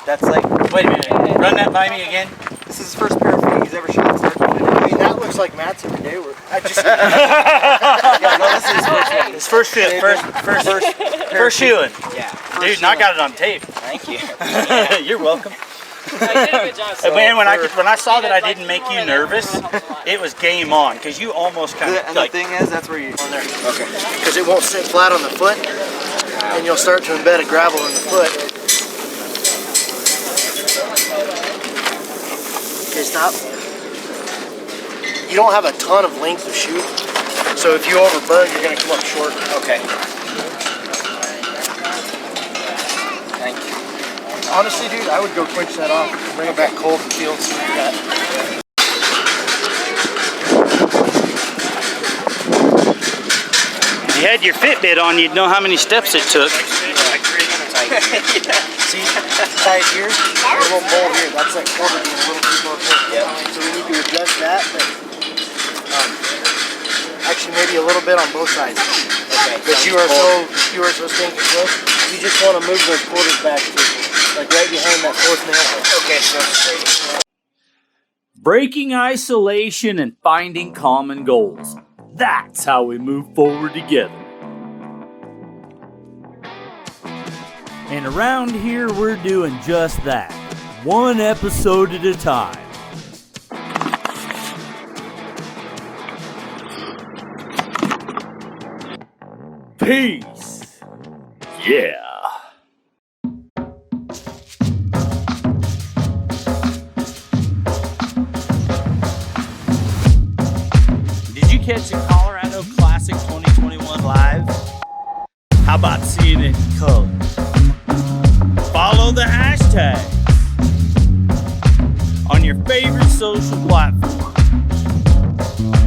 That's like, wait a minute, run that by me again. This is his first pair of feet he's ever shot. I mean, that looks like Matt's every day. I just, yeah, no, this is his first one. His first shoe, first shoeing. Yeah. Dude, and I got it on tape. Thank you. You're welcome. I did a good job. And man, when I saw that I didn't make you nervous, it was game on, because you almost kind of And like, the thing is, that's where you on there. Okay. Because it won't sit flat on the foot, and you'll start to embed a gravel in the foot. Okay, stop. You don't have a ton of length of shoot, so if you overburn, you're going to come up short. Okay. Thank you. Honestly, dude, I would go quench that off and bring it back cold and feel and see what you got. if you had your Fitbit on, you'd know how many steps it took. See, tie it here, a little bowl here. That's like quarter being a little too low. Yeah. So we need to adjust that, but actually maybe a little bit on both sides. Okay. But you are so stinking close. You just want to move those quarters back to like right behind that fourth nail. Okay, so. Breaking isolation and finding common goals. That's how we move forward together. And around here, we're doing just that. One episode at a time. Peace. Yeah. Did you catch the Colorado Classic 2021 live? How about seeing it in color? Follow the hashtag on your favorite social platform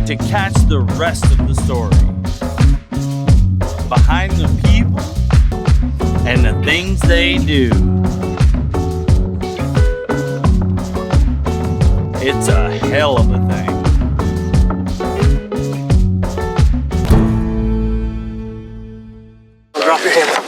to catch the rest of the story behind the people and the things they do. It's a hell of a thing. Drop your hammer.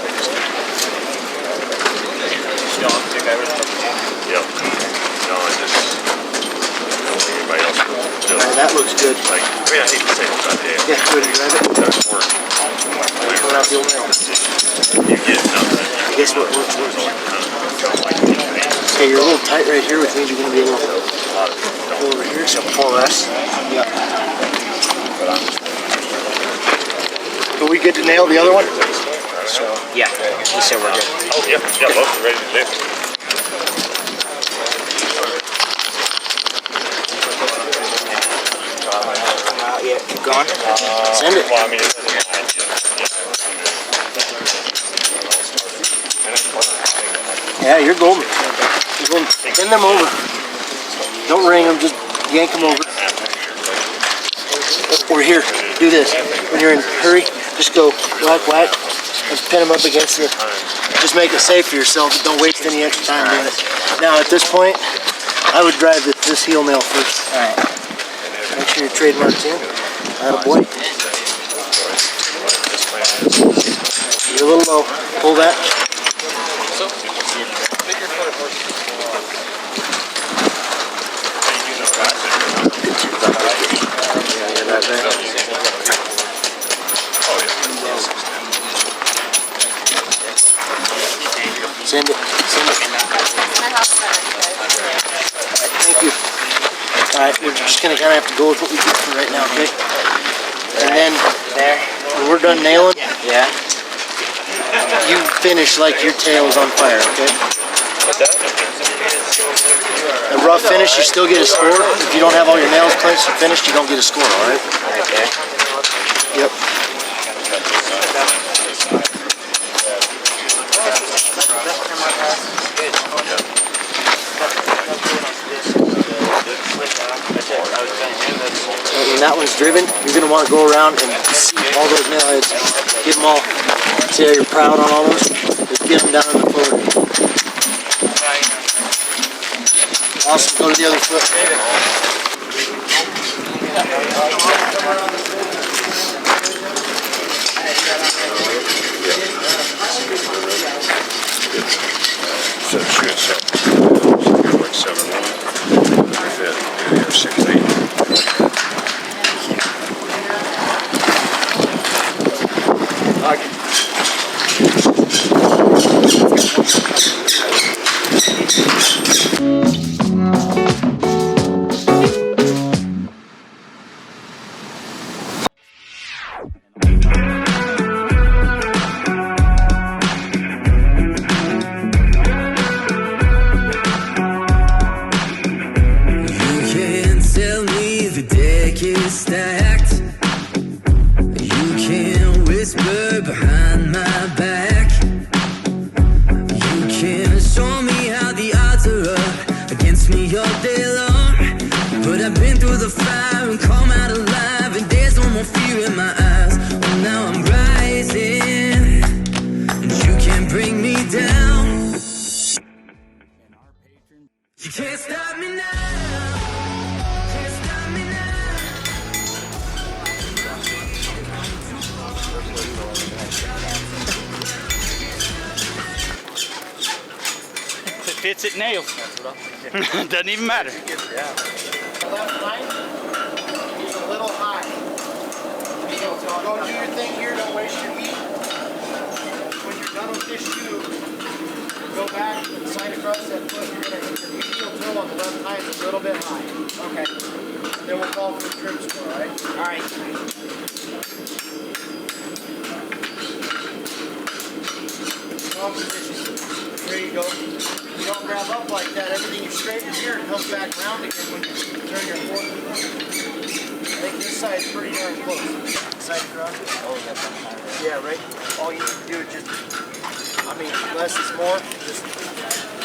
That looks good. Like, I mean, I hate to say this, but yeah, Yeah, good. You grab it. that's work. Pull out the old nail. You get nothing. Guess what works worse? Okay, you're a little tight right here, which means you're going to be able to pull over here. So pull this. Yeah. Are we good to nail the other one? So, yeah, he said we're good. Oh, yeah, both are ready to lift. Yeah, keep going. Send it. Well, I mean, it doesn't mind you. Yeah, you're golden. You're golden. Bend them over. Don't ring them, just yank them over. Or here, do this. When you're in a hurry, just go whack, whack, and pin them up against the. Just make it safe for yourself, but don't waste any extra time doing it. Now, at this point, I would drive this heel nail first. All right. Make sure your trademark's in. Attaboy. You're a little low. Pull that. Send it. Send it. Thank you. Alright, we're just going to kind of have to go with what we get for right now, okay? And then, when we're done nailing, Yeah. you finish like your tail is on fire, okay? A rough finish, you still get a score. If you don't have all your nails clenched and finished, you don't get a score, alright? Okay. Yep. When that one's driven, you're going to want to go around and see all those nail heads. Get them all. See how you're proud on all those? Just get them down on the floor. Awesome. Go to the other foot. So the shoe itself like 7'1". Fit 6'8". Stacked. You can whisper behind my back. You can show me how the odds are up against me all day long. But I've been through the fire and come out alive, and there's no more fear in my eyes. Oh, now I'm rising, and you can't bring me down. You can't stop me now. Fits it nails. Doesn't even matter. Left line is a little high. So go do your thing here, don't waste your heat. When you're done with this shoe, go back and slide across that foot. You're going to hit your medial toe on the left high. It's a little bit high. Okay. Then we'll call for the trim score, alright? Alright. Wrong position. There you go. You don't grab up like that. Everything you straighten here and comes back round again when you turn your foot. I think this side's pretty darn close. Side across. Oh, that's on high. Yeah, right. All you need to do is just, I mean, less is more. Just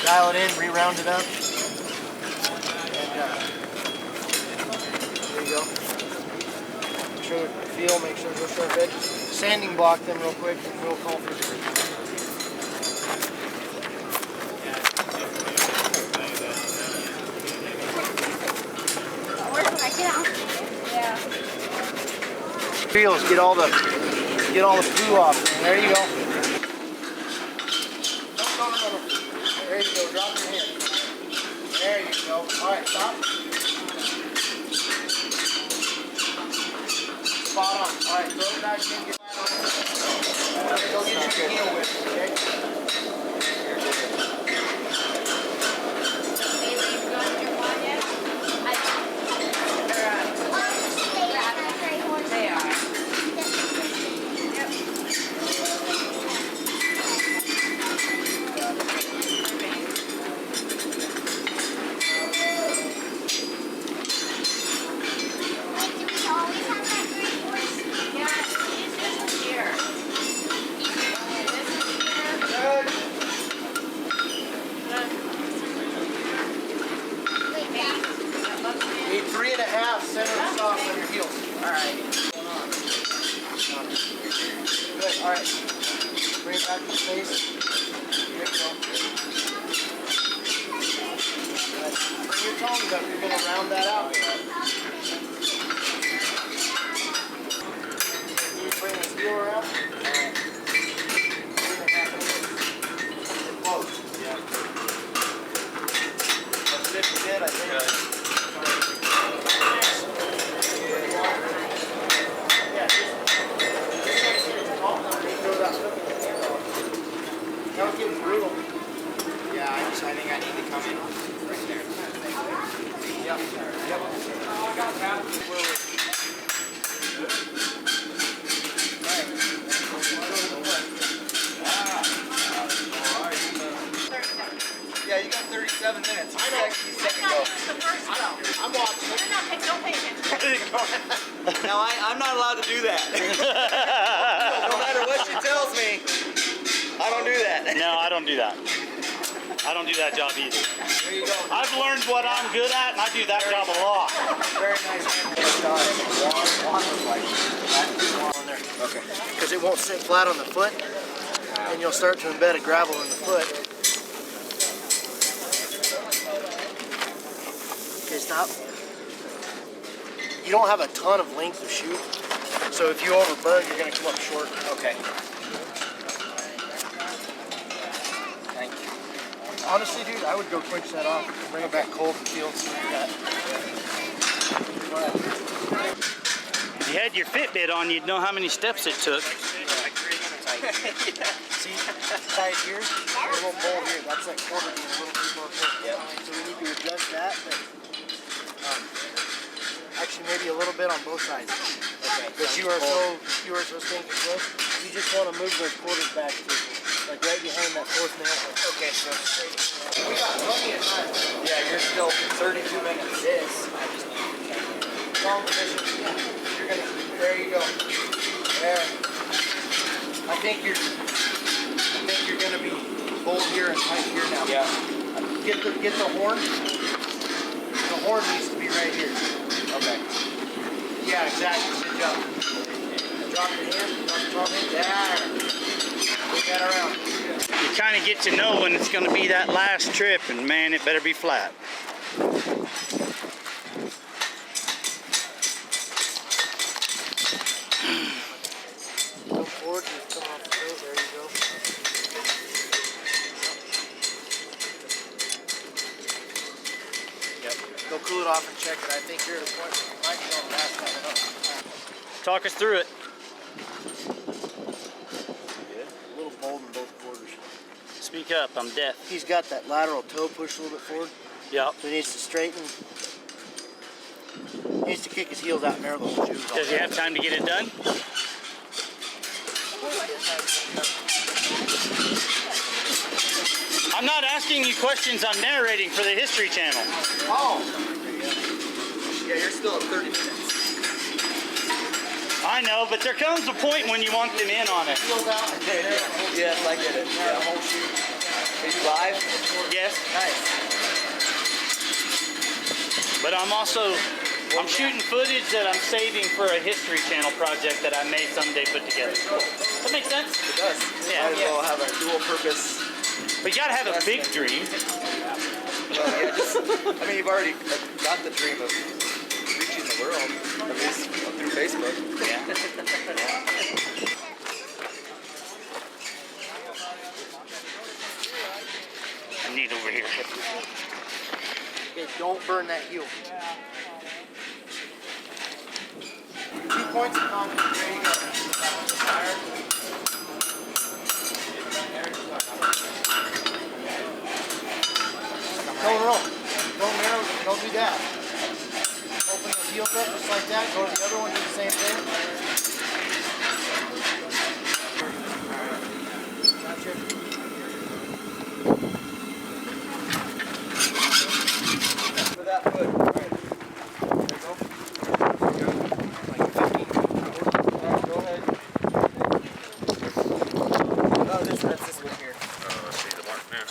dial it in, re-round it up. And there you go. Make sure feel, make sure there's no sharp edges. Sanding block them real quick and we'll call for the feels, get all the poo off. There you go. No. There you go. Drop your hand. There you go. All right, stop. Spot on. All right, throw it back in. Get go get your heel with it, okay? Need 3.5 center of soft on your heels. Alright. Good, alright. Bring it back to the face. There you go. Good. Bring your tones up. You're going to round that out. You bring the heel around. Alright. 3.5 inches. Close. Yeah. That's 50 did, I think. Good. That was getting brutal. Yeah, I think I need to come in right there. Yep. Yeah, you got 37 minutes. I know. I'm watching. Don't pay attention. Now I'm not allowed to do that. No matter what she tells me, I don't do that. No, I don't do that. I don't do that job either. There you go. I've learned what I'm good at, and I do that job a lot. Very nice. Okay. Because it won't sit flat on the foot, and you'll start to embed a gravel in the foot. Okay, stop. You don't have a ton of length of shoe, so if you overburn, you're going to come up short. Okay. Honestly, dude, I would go quench that off and bring it back cold and feel and see what you got. If you had your Fitbit on, you'd know how many steps it took. See, tight here, a little bowl here. That's like quarter being a little too far forward. Yep. So we need to adjust that, but actually maybe a little bit on both sides. Okay. But you are so stinking close. You just want to move those quarters back to, like right behind that fourth nail. Okay, so we got plenty of time. Yeah, you're still 32 minutes. This. Long position. You're gonna. There you go. There. I think you're gonna be bold here and tight here now. Yeah. Get the horn. The horn needs to be right here. Okay. Yeah, exactly. Good job. Drop it in. Drop it. There. Move that around. You kind of get to know when it's going to be that last trip, and man, it better be flat. Go forward. Just come off the toe. There you go. Yep. Go cool it off and check it. I think you're at a point where you might be on the last coming up. Talk us through it. A little bold in both quarters. Speak up, I'm deaf. He's got that lateral toe pushed a little bit forward, Yep. so he needs to straighten. He needs to kick his heels out and air those shoes. Does he have time to get it done? I'm not asking you questions, I'm narrating for the History Channel. Oh. Yeah, you're still at 30 minutes. I know, but there comes a point when you want them in on it. Heels out. Yes, I get it. Yeah, whole shoe. Are you live? Yes, Nice. but I'm shooting footage that I'm saving for a History Channel project that I may someday put together. That makes sense? It does. Yeah. Might as well have a dual purpose. But you gotta have a big dream. Well, yeah, I mean, you've already got the dream of reaching the world, at least through Facebook. Yeah. I need over here. Okay, don't burn that heel. 2 points of confidence. There you go. No. Don't narrow. Don't do that. Open those heels up just like that. Go to the other one. Do the same thing. Gotcha. For that foot. All right. There you go. Like 15. Go ahead. Oh, that's this one here. Let's see the mark now.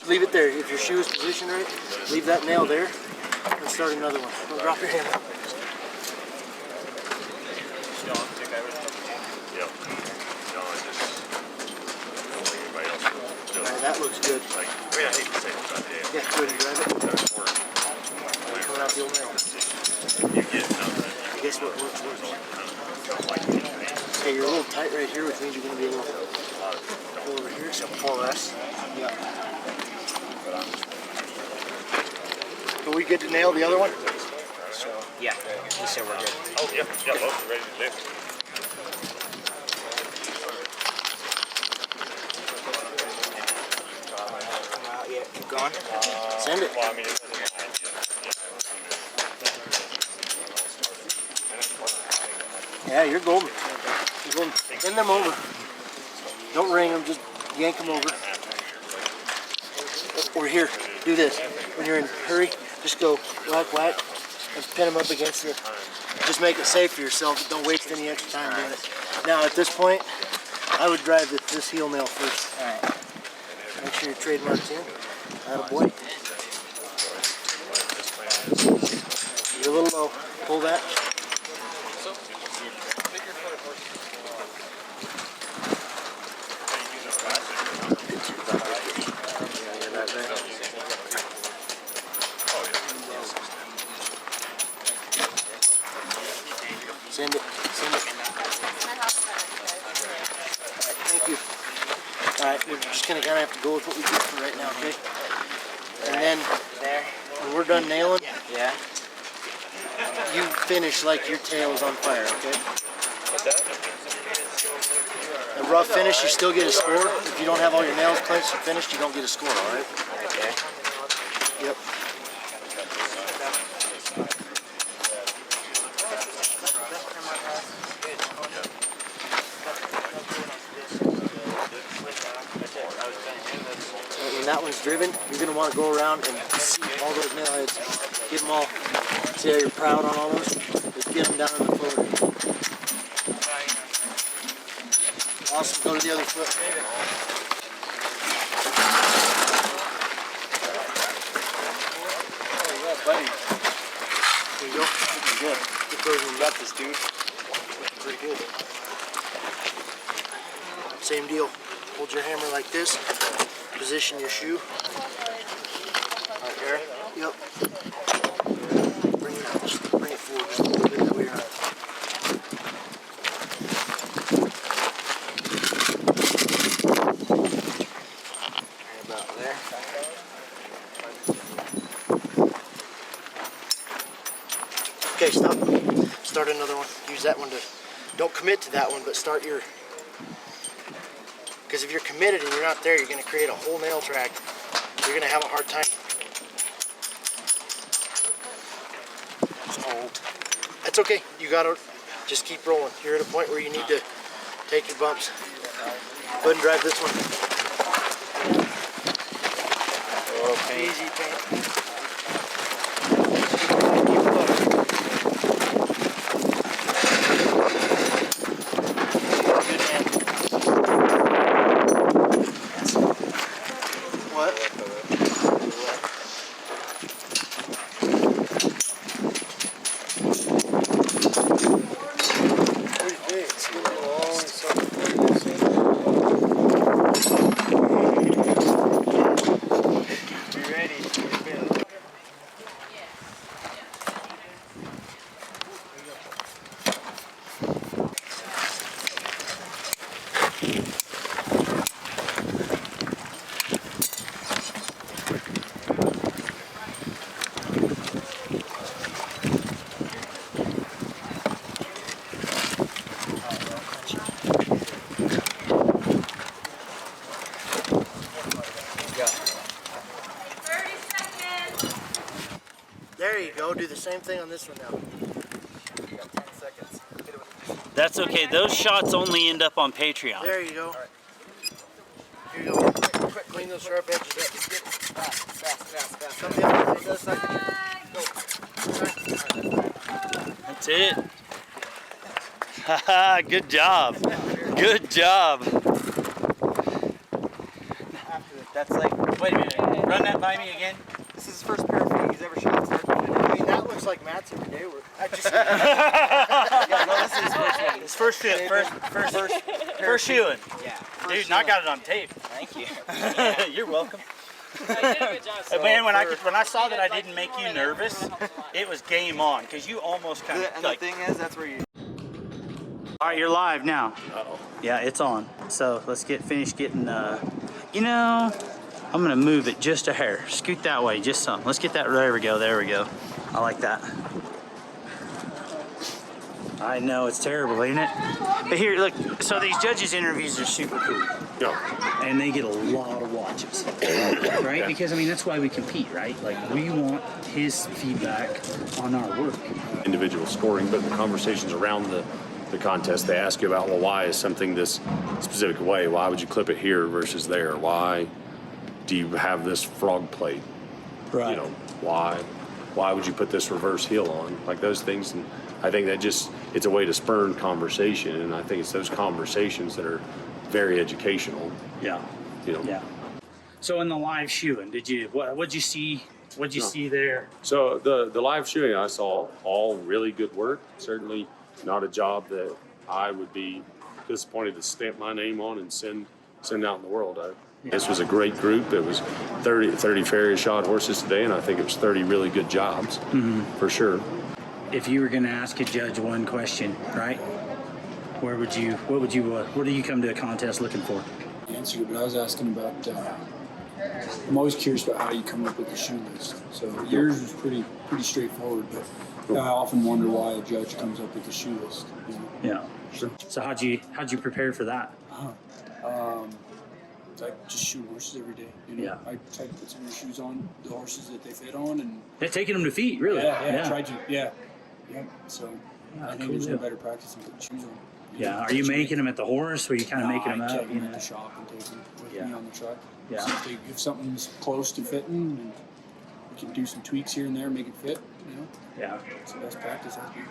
Leave it there. If your shoe is positioned right, leave that nail there and start another one. Don't drop your hammer. Yep. No, I just don't think anybody else will do All right, it. that looks good. Like, I mean, I hate to say it, but yeah. Yeah, go ahead and drive it. That's work. Coming out the old nail. You get nothing. Guess what works worse? Don't like it. Okay, you're a little tight right here, which means you're going to be a little over here. So pull less. Yeah. Are we good to nail the other one? Yeah, he said we're good. Oh, yeah, both are ready to do. Yeah, keep going. Send it. Well, I mean, it doesn't mind. Yeah, you're golden. You're golden. Send them over. Don't ring them, just yank them over. Or here, do this. When you're in a hurry, just go whack, whack, and pin them up against it. Just make it safe for yourself, but don't waste any extra time doing it. Now, at this point, I would drive this heel nail first. All right. Make sure your trademark's in. Attaboy. You're a little low. Pull that. Thank you. All right, we're just gonna kind of have to go with what we did for right now, okay? And then when we're done nailing, you finish like your tail is on fire, okay? A rough finish, you still get a score. If you don't have all your nails clenched and finished, you don't get a score, all right? Okay. Yep. When that one's driven, you're going to want to go around and see all those nail heads. Get them all. See how you're proud on all those? Just get them down on the floor. Awesome. Go to the other foot. Oh, yeah, buddy. There you go. Looking good. Good version about this, dude. Looking pretty good. Same deal. Hold your hammer like this. Position your shoe. Right there. Yep. Bring it out. Just bring it forward just a little bit that way around. Right about there. Okay, stop. Start another one. Use that one to, don't commit to that one, but start your, because if you're committed and you're not there, you're going to create a whole nail track. You're going to have a hard time. Oh, that's okay. You got to just keep rolling. You're at a point where you need to take your bumps. Go ahead and drive this one. Okay. Easy paint. There you go. Do the same thing on this one now. You got 10 seconds. Hit it with That's okay. Those shots only end up on Patreon. There you go. Here you go. Quick, clean those sharp edges up. fast. Come the other side. That's it. Haha, good job. Good job. That's like, wait a minute, run that by me again. This is his first pair of feet he's ever shot. I mean, that looks like Matt's every day. I just, Yeah, no, this is his first one. His first shoe, first shoeing. Yeah. Dude, I got it on tape. Thank you. You're welcome. I did a good job. Man, when I saw that I didn't make you nervous, it was game on, because you almost kind of And like. the thing is, that's where you. All right, you're live now. Uh-oh. Yeah, it's on. So let's finish getting. You know, I'm gonna move it just a hair. Scoot that way, just some. Let's get that. There we go. There we go. I like that. I know it's terrible, ain't it? But here, look. So these judges' interviews are super cool. Yeah. And they get a lot of watches, right? Because I mean that's why we compete, right? Like we want his feedback on our work. Individual scoring, but the conversations around the contest, they ask you about, well, why is something this specific way? Why would you clip it here versus there? Why do you have this frog plate? Right. You know, why would you put this reverse heel on? Like those things. And I think that just, it's a way to spurn conversation. And I think it's those conversations that are very educational. Yeah. You know. Yeah. So in the live shooting, what'd you see? What'd you see there? So the live shooting, I saw all really good work. Certainly not a job that I would be disappointed to stamp my name on and send out in the world. This was a great group. It was 30 Farrier shot horses today, and I think it was 30 really good jobs, for sure. If you were going to ask a judge one question, right? What do you come to a contest looking for? Answered it, but I was asking about. I'm always curious about how you come up with the shoe list. So yours was pretty straightforward, but I often wonder why a judge comes up with the shoe list. You know? Yeah. Sure. So how'd you prepare for that? I just shoe horses every day. You know? Yeah. I try to put some of the shoes on the horses that they fit on, and Yeah, taking them to feet, really. I tried to. Yeah. So I think cool there's no deal. better practice than putting shoes on. Yeah. Are you making them at the horse, or are you kind of making them I up? take them at the shop and take them with Yeah. me on the truck. Yeah. So if something's close to fitting, and we can do some tweaks here and there, make it fit. You know, Yeah. it's the best practice. I think.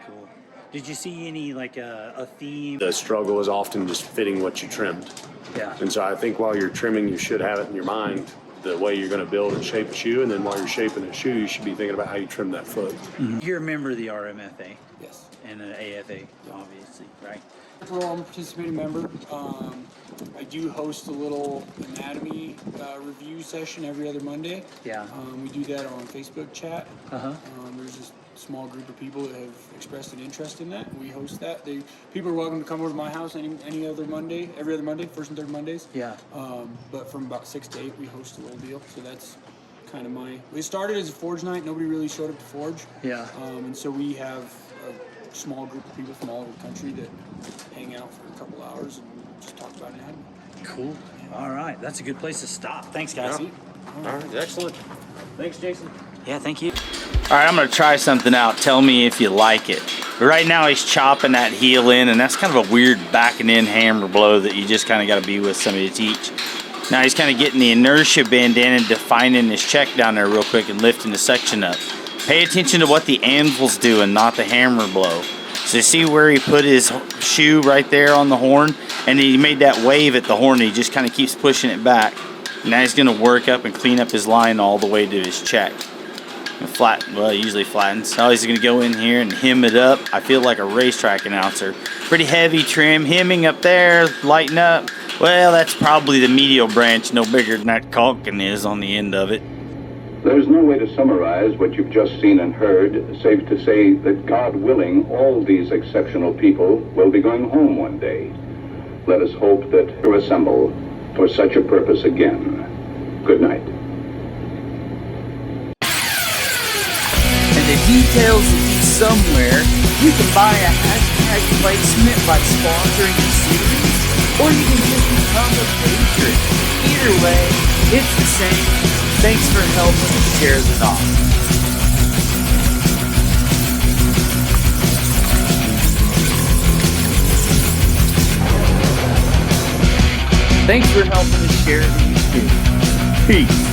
Cool. Did you see any like a theme? The struggle is often just fitting what you trimmed. Yeah. And so I think while you're trimming, you should have it in your mind the way you're going to build and shape a shoe. And then while you're shaping a shoe, you should be thinking about how you trim that foot. You're a member of the RMFA Yes. and an AFA, obviously, right? Well, I'm a participating member. I do host a little anatomy review session every other Monday. Yeah. We do that on Facebook chat. Uh-huh. There's a small group of people that have expressed an interest in that. We host that. People are welcome to come over to my house any other Monday, every other Monday, first and third Mondays. Yeah. But from about 6 to 8, we host a little deal. So that's kind of we started as a forge night. Nobody really showed up to forge. Yeah. And so we have a small group of people from all over the country that hang out for a couple hours and just talk about anatomy. Cool. All right. That's a good place to stop. Thanks, guys. All right, excellent. Thanks, Jason. Yeah, thank you. All right, I'm gonna try something out. Tell me if you like it. Right now he's chopping that heel in, and that's kind of a weird backing in hammer blow that you just kind of got to be with somebody to teach. Now he's kind of getting the inertia bend in and defining his check down there real quick and lifting the section up. Pay attention to what the anvil's doing, not the hammer blow. So you see where he put his shoe right there on the horn, and he made that wave at the horn, and he just kind of keeps pushing it back. Now he's gonna work up and clean up his line all the way to his check. He usually flattens. Now he's gonna go in here and hem it up. I feel like a racetrack announcer. Pretty heavy trim, hemming up there, lighten up. Well, that's probably the medial branch, no bigger than that caulking is on the end of it. There's no way to summarize what you've just seen and heard, save to say that God willing, all these exceptional people will be going home one day. Let us hope that we'll assemble for such a purpose again. Good night. And the details will be somewhere. You can buy a hashtag placement by sponsoring the series, or you can just become a patron. Either way, it's the same. Thanks for helping us share the knowledge. Thanks for helping us share the news. Peace.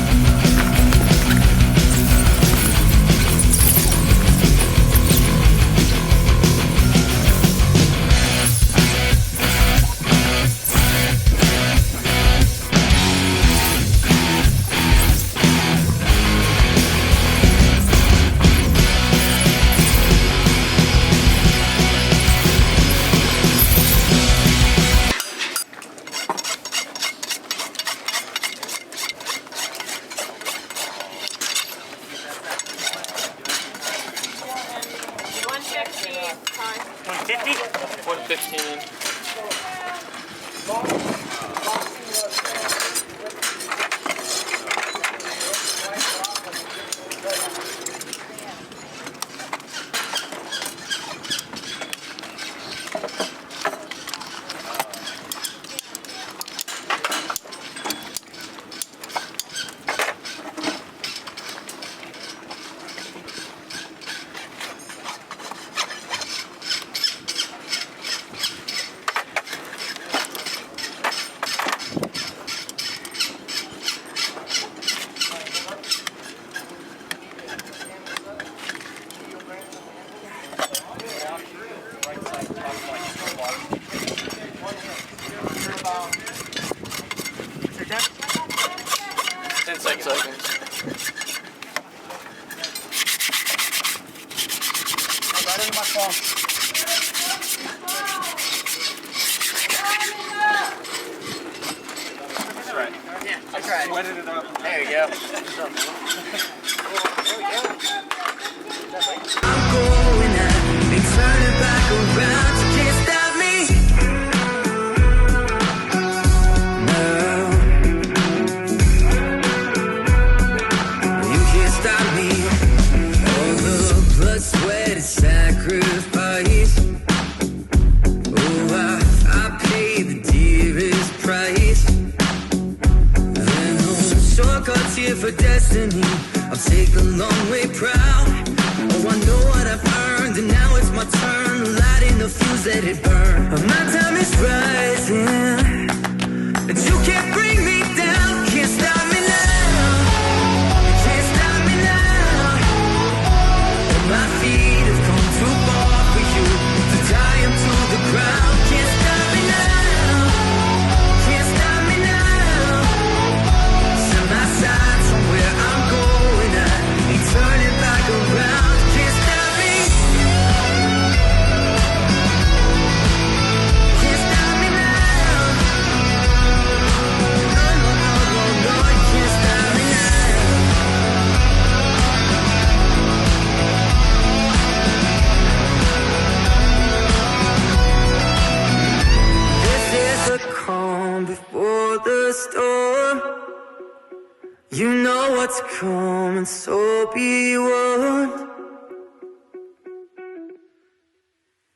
I'm going out, ain't turning back around. You can't stop me. cheer for destiny. I'll take the long way proud. Oh, I know what I've earned, and now it's my turn. Lighting the fuse, let it burn. My time is rising, and you can't bring me down. Can't stop me now. You can't stop me now. My feet have come too far for you to tie him to the ground. Can't stop me now. Can't stop me now. Set my sights on where I'm going. I ain't turning back around. Can't stop me. Can't stop me now. No, no, no, no, no. You can't stop me now. This is the calm before the storm. You know what's coming, so be warned.